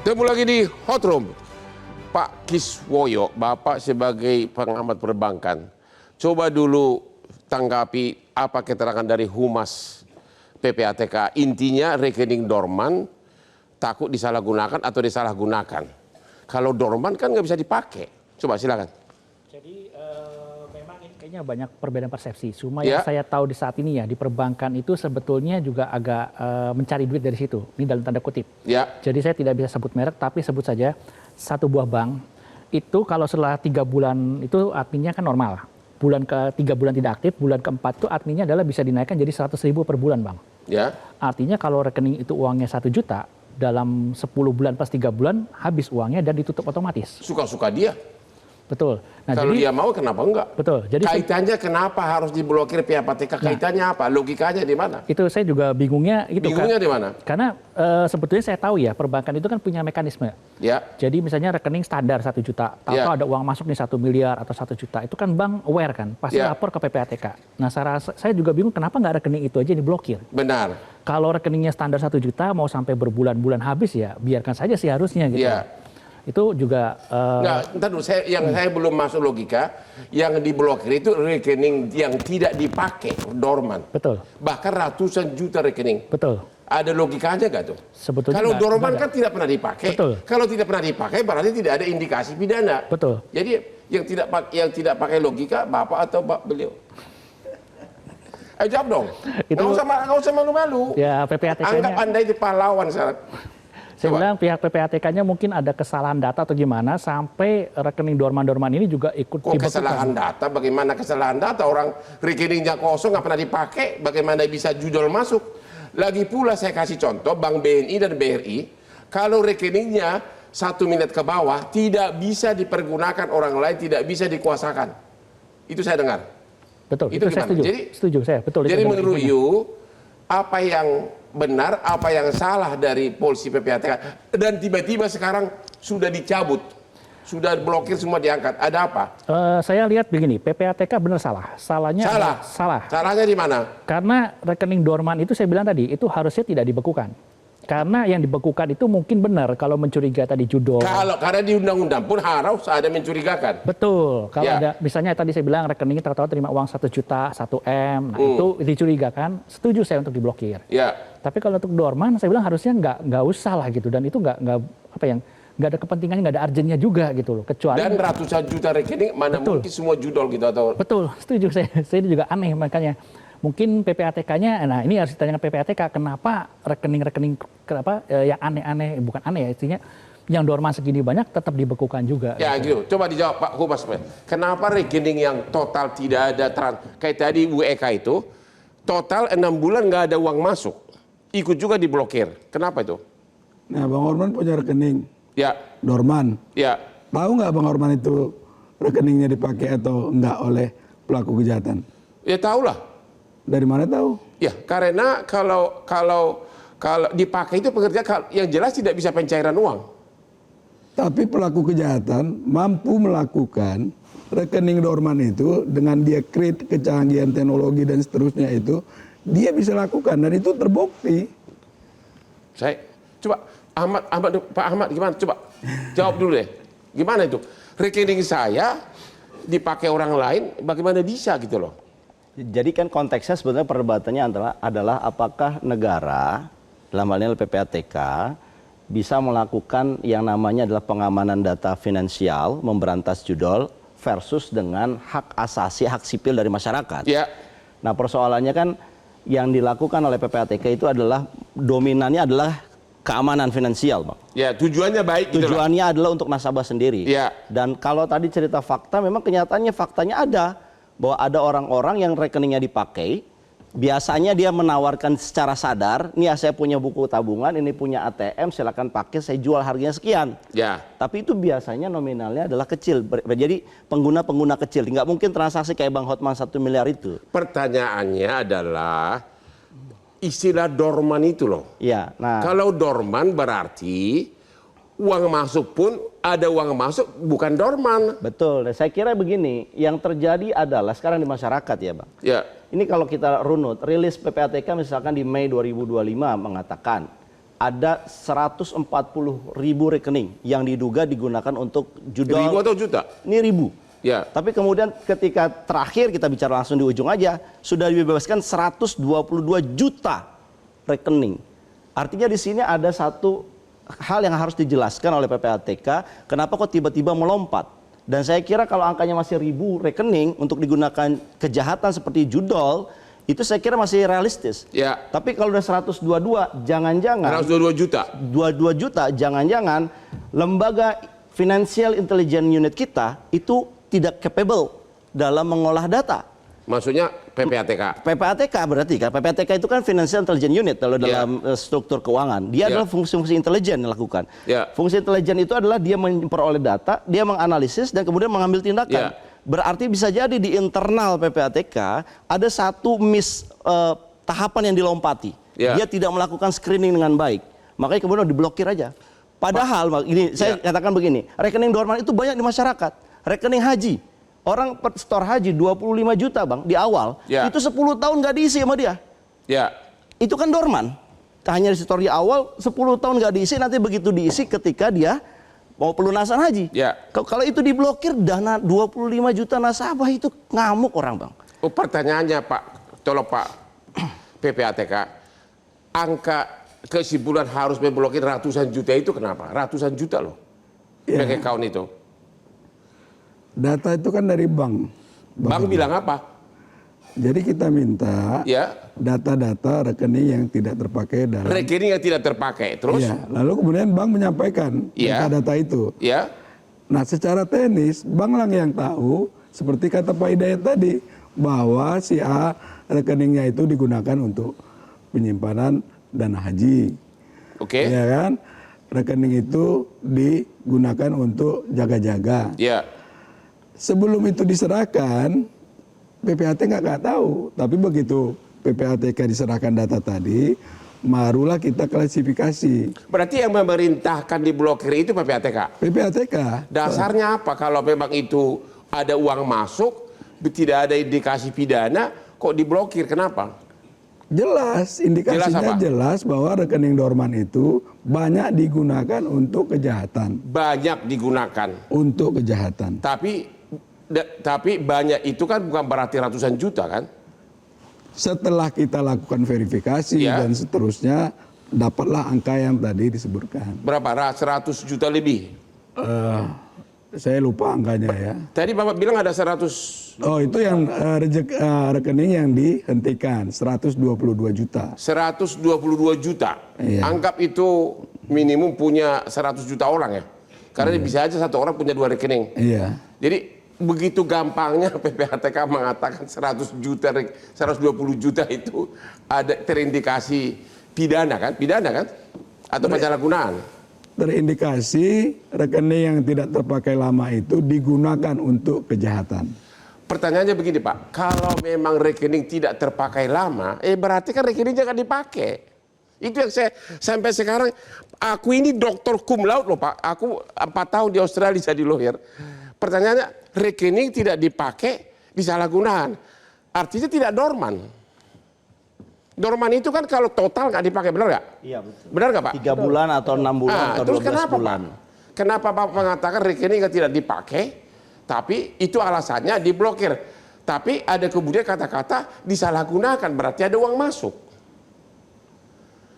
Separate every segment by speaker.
Speaker 1: Ketemu lagi di Hot Room. Pak Kiswoyo, Bapak sebagai pengamat perbankan, coba dulu tanggapi apa keterangan dari Humas PPATK. Intinya rekening dorman takut disalahgunakan atau disalahgunakan. Kalau dorman kan nggak bisa dipakai. Coba silakan.
Speaker 2: Jadi memang ini kayaknya banyak perbedaan persepsi. Cuma yang saya tahu di saat ini ya di perbankan itu sebetulnya juga agak mencari duit dari situ. Ini dalam tanda kutip.
Speaker 1: Ya.
Speaker 2: Jadi saya tidak bisa sebut merek, tapi sebut saja satu buah bank itu kalau setelah 3 bulan itu adminnya kan normal. Bulan ke-3 bulan tidak aktif, bulan ke-4 itu adminnya adalah bisa dinaikkan jadi 100.000 per bulan, Bang.
Speaker 1: Ya.
Speaker 2: Artinya kalau rekening itu uangnya 1 juta, dalam 10 bulan pas 3 bulan habis uangnya dan ditutup otomatis.
Speaker 1: Suka-suka dia.
Speaker 2: Betul. Nah,
Speaker 1: kalau
Speaker 2: jadi,
Speaker 1: dia mau kenapa enggak?
Speaker 2: Betul. Jadi
Speaker 1: kaitannya kenapa harus diblokir PPATK? Kaitannya apa? Logikanya di mana?
Speaker 2: Itu saya juga bingungnya itu.
Speaker 1: Bingungnya di mana?
Speaker 2: Karena sebetulnya saya tahu ya perbankan itu kan punya mekanisme.
Speaker 1: Ya.
Speaker 2: Jadi misalnya rekening standar 1 juta, atau ada uang masuk nih 1 miliar atau 1 juta, itu kan bank aware kan, pasti lapor ke PPATK. Nah, saya juga bingung kenapa nggak rekening itu aja diblokir.
Speaker 1: Benar.
Speaker 2: Kalau rekeningnya standar 1 juta mau sampai berbulan-bulan habis ya biarkan saja sih harusnya gitu.
Speaker 1: Ya.
Speaker 2: Itu juga
Speaker 1: ntar dulu, saya belum masuk logika. Yang diblokir itu rekening yang tidak dipakai, dorman.
Speaker 2: Betul.
Speaker 1: Bahkan ratusan juta rekening.
Speaker 2: Betul.
Speaker 1: Ada logikanya nggak tuh?
Speaker 2: Sebetulnya
Speaker 1: kalau dorman kan tidak pernah dipakai.
Speaker 2: Betul.
Speaker 1: Kalau tidak pernah dipakai berarti tidak ada indikasi pidana.
Speaker 2: Betul.
Speaker 1: Jadi yang tidak pakai logika Bapak atau beliau? Jawab dong. Nggak usah malu-malu.
Speaker 2: Ya, PPATK-nya.
Speaker 1: Anggap Anda itu pahlawan sekarang.
Speaker 2: Saya bilang pihak PPATK-nya mungkin ada kesalahan data atau gimana sampai rekening dorman-dorman ini juga ikut dibekukan.
Speaker 1: Kesalahan data? Bagaimana kesalahan data? Orang rekeningnya kosong nggak pernah dipakai, bagaimana bisa judul masuk? Lagi pula saya kasih contoh, Bank BNI dan BRI, kalau rekeningnya 1 miliar ke bawah tidak bisa dipergunakan orang lain, tidak bisa dikuasakan. Itu saya dengar.
Speaker 2: Betul,
Speaker 1: itu
Speaker 2: saya setuju. Setuju saya, betul.
Speaker 1: Jadi menurut you, apa yang benar, apa yang salah dari polisi PPATK, dan tiba-tiba sekarang sudah dicabut, sudah blokir, semua diangkat. Ada apa?
Speaker 2: Saya lihat begini, PPATK benar salah. Salahnya salah.
Speaker 1: Salahnya di mana?
Speaker 2: Karena rekening dorman itu saya bilang tadi, itu harusnya tidak dibekukan. Karena yang dibekukan itu mungkin benar kalau mencurigai tadi judul.
Speaker 1: Karena di undang-undang pun harus ada mencurigakan.
Speaker 2: Betul. Kalau ada, misalnya tadi saya bilang rekeningnya tahu-tahu terima uang 1 juta, 1 M, nah itu dicurigakan, setuju saya untuk diblokir.
Speaker 1: Ya.
Speaker 2: Tapi kalau untuk dorman, saya bilang harusnya nggak usah lah gitu, dan itu nggak ada kepentingannya, nggak ada urgennya juga gitu loh. Kecuali
Speaker 1: dan ratusan juta rekening mana mungkin semua judol gitu atau?
Speaker 2: Betul, setuju saya juga aneh makanya. Mungkin PPATK-nya, nah ini harus ditanyakan PPATK, kenapa rekening-rekening yang aneh-aneh, bukan aneh ya istinya, yang dorman segini banyak tetap dibekukan juga.
Speaker 1: Ya gitu. Coba dijawab Pak Humas. Kenapa rekening yang total tidak ada kayak tadi WEK itu, total 6 bulan nggak ada uang masuk, ikut juga diblokir. Kenapa itu?
Speaker 3: Nah, Bang Orman punya rekening.
Speaker 1: Ya.
Speaker 3: Dorman.
Speaker 1: Ya.
Speaker 3: Tahu nggak Bang Orman itu rekeningnya dipakai atau enggak oleh pelaku kejahatan?
Speaker 1: Ya tahu lah.
Speaker 3: Dari mana tahu?
Speaker 1: Ya, karena kalau dipakai itu pekerja yang jelas tidak bisa pencairan uang.
Speaker 3: Tapi pelaku kejahatan mampu melakukan rekening dorman itu dengan dia create kecanggihan teknologi dan seterusnya itu, dia bisa lakukan dan itu terbukti.
Speaker 1: Coba Pak Ahmad gimana? Coba jawab dulu deh. Gimana itu? Rekening saya dipakai orang lain, bagaimana bisa gitu loh?
Speaker 4: Jadi kan konteksnya sebenarnya perdebatannya adalah apakah negara, dalam hal ini PPATK, bisa melakukan yang namanya adalah pengamanan data finansial, memberantas judol, versus dengan hak asasi, hak sipil dari masyarakat.
Speaker 1: Ya.
Speaker 4: Nah persoalannya kan yang dilakukan oleh PPATK itu adalah, dominannya adalah keamanan finansial, Bang.
Speaker 1: Ya, tujuannya baik.
Speaker 4: Tujuannya adalah untuk nasabah sendiri.
Speaker 1: Ya.
Speaker 4: Dan kalau tadi cerita fakta, memang kenyataannya faktanya ada. Bahwa ada orang-orang yang rekeningnya dipakai, biasanya dia menawarkan secara sadar, nih saya punya buku tabungan, ini punya ATM, silakan pakai, saya jual harganya sekian.
Speaker 1: Ya.
Speaker 4: Tapi itu biasanya nominalnya adalah kecil, jadi pengguna-pengguna kecil, nggak mungkin transaksi kayak Bang Hotman 1 miliar itu.
Speaker 1: Pertanyaannya adalah istilah dorman itu loh.
Speaker 4: Ya. Nah.
Speaker 1: Kalau dorman berarti uang masuk pun ada uang masuk, bukan dorman.
Speaker 4: Betul. Saya kira begini, yang terjadi adalah sekarang di masyarakat ya Bang.
Speaker 1: Ya.
Speaker 4: Ini kalau kita runut, rilis PPATK misalkan di Mei 2025 mengatakan ada 140.000 rekening yang diduga digunakan untuk judol.
Speaker 1: Ribu atau juta?
Speaker 4: Ini ribu.
Speaker 1: Ya.
Speaker 4: Tapi kemudian ketika terakhir kita bicara langsung di ujung aja, sudah dibebaskan 122 juta rekening. Artinya di sini ada satu hal yang harus dijelaskan oleh PPATK, kenapa kok tiba-tiba melompat. Dan saya kira kalau angkanya masih 1.000 rekening untuk digunakan kejahatan seperti judol, itu saya kira masih realistis.
Speaker 1: Ya.
Speaker 4: Tapi kalau udah 122, jangan-jangan
Speaker 1: 122 juta.
Speaker 4: 22 juta, jangan-jangan lembaga Financial Intelligence Unit kita itu tidak capable dalam mengolah data.
Speaker 1: Maksudnya PPATK.
Speaker 4: PPATK berarti kan, PPATK itu kan Financial Intelligence Unit kalau dalam struktur keuangan. Dia adalah fungsi-fungsi intelijen yang dilakukan. Fungsi intelijen itu adalah dia memperoleh data, dia menganalisis dan kemudian mengambil tindakan. Berarti bisa jadi di internal PPATK ada satu tahapan yang dilompati. Dia tidak melakukan screening dengan baik. Makanya kemudian diblokir aja. Padahal ini saya katakan begini, rekening dorman itu banyak di masyarakat. Rekening haji. Orang store haji 25 juta bang di awal, itu 10 tahun nggak diisi sama dia. Itu kan dorman. Hanya di store di awal 10 tahun nggak diisi, nanti begitu diisi ketika dia mau pelunasan haji. Kalau itu diblokir, dana 25 juta nasabah itu ngamuk orang bang.
Speaker 1: Oh, pertanyaannya Pak, tolong Pak PPATK, angka kesimpulan harus memblokir ratusan juta itu kenapa? Ratusan juta loh, bank account itu.
Speaker 3: Data itu kan dari bank.
Speaker 1: Bank bilang apa?
Speaker 3: Jadi kita minta data-data rekening yang tidak terpakai dalam.
Speaker 1: Rekening yang tidak terpakai, terus?
Speaker 3: Lalu kemudian bank menyampaikan data-data itu. Nah, secara teknis bank lah yang tahu, seperti kata Pak Hidayat tadi, bahwa si A rekeningnya itu digunakan untuk penyimpanan dana haji. Ya kan? Rekening itu digunakan untuk jaga-jaga. Sebelum itu diserahkan, PPATK nggak tahu. Tapi begitu PPATK diserahkan data tadi, barulah kita klasifikasi.
Speaker 1: Berarti yang memerintahkan diblokir itu PPATK?
Speaker 3: PPATK.
Speaker 1: Dasarnya apa kalau memang itu ada uang masuk, tidak ada indikasi pidana, kok diblokir? Kenapa?
Speaker 3: Jelas, indikasinya jelas bahwa rekening dorman itu banyak digunakan untuk kejahatan.
Speaker 1: Banyak digunakan.
Speaker 3: Untuk kejahatan.
Speaker 1: Tapi banyak itu kan bukan berarti ratusan juta kan?
Speaker 3: Setelah kita lakukan verifikasi dan seterusnya, dapatlah angka yang tadi disebutkan.
Speaker 1: Berapa? 100 juta lebih?
Speaker 3: Saya lupa angkanya ya.
Speaker 1: Tadi Bapak bilang ada 100.
Speaker 3: Oh, itu yang rekening yang dihentikan, 122 juta.
Speaker 1: 122 juta. Anggap itu minimum punya 100 juta orang ya. Karena bisa aja satu orang punya 2 rekening. Jadi begitu gampangnya PPATK mengatakan 100 juta, 120 juta itu ada terindikasi pidana kan? Pidana kan? Atau penyalahgunaan?
Speaker 3: Terindikasi rekening yang tidak terpakai lama itu digunakan untuk kejahatan.
Speaker 1: Pertanyaannya begini Pak, kalau memang rekening tidak terpakai lama, berarti kan rekeningnya akan dipakai. Itu yang saya sampai sekarang, aku ini doktor cum laude loh Pak, aku 4 tahun di Australia jadi lawyer. Pertanyaannya, rekening tidak dipakai disalahgunaan, artinya tidak dorman. Dorman itu kan kalau total nggak dipakai, benar nggak?
Speaker 4: Iya betul.
Speaker 1: Benar nggak Pak?
Speaker 4: 3 bulan atau 6 bulan atau 12 bulan.
Speaker 1: Kenapa Pak mengatakan rekening yang tidak dipakai, tapi itu alasannya diblokir. Tapi ada kemudian kata-kata disalahgunakan, berarti ada uang masuk.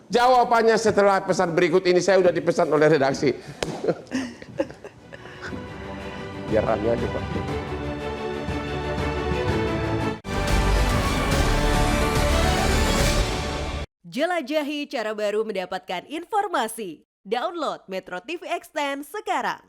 Speaker 1: Jawabannya setelah pesan berikut ini, saya sudah dipesan oleh redaksi. Biar rame aja Pak.
Speaker 5: Jelajahi cara baru mendapatkan informasi. Download Metro TV Extend sekarang.